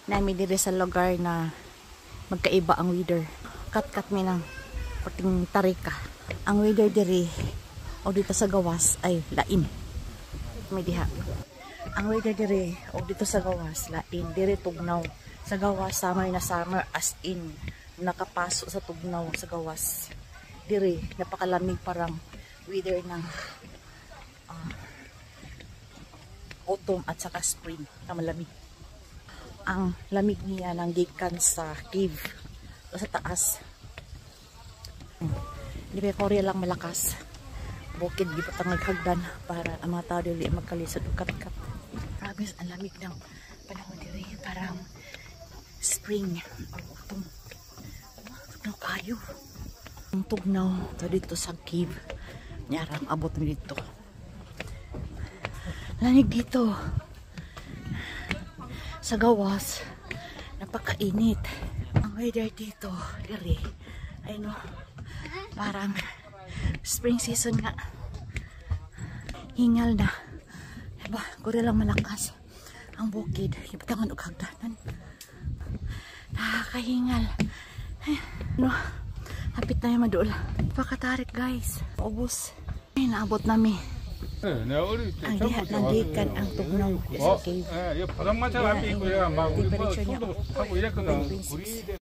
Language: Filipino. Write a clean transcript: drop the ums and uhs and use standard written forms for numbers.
namin dire sa lugar na magkaiba ang weather. Kat-kat mi ng puting tarika. Ang weather dire o dito sa gawas ay lain. May diha. Ang weather dire o dito sa gawas lain, dire tugnaw. Sa gawas summer na summer as in nakapaso sa tugnaw sa gawas. Dire napakalamig, parang weather ng autumn at saka spring na malamig. Ang lamig niya nang gikan sa cave o sa taas. Di ba Korea lang malakas. Bukid di pa hagdan para ang mga tao dili magkalisod o kat-kat. Grabe ang lamig ng panahon diri, parang spring or autumn. Tugnaw kayo. Ang tugnaw dito sa cave. Nyarang abot mi dito. Lamig dito. Sa gawas, napakainit. Ang weather dito, diri, ay no, parang spring season nga. Hingal na. Diba, kuri lang malakas. Ang bukid, ipatangan og hagdanan. Nakakahingal. No, hapit na yung madula. Pakatarik guys. Ubus. Ay, naabot namin. ang diha nandikan ang tugnaw sa cave. 바닥만 잘 안 삐고요. 막 우리 뭐 temperature niya 소독하고 이랬거든.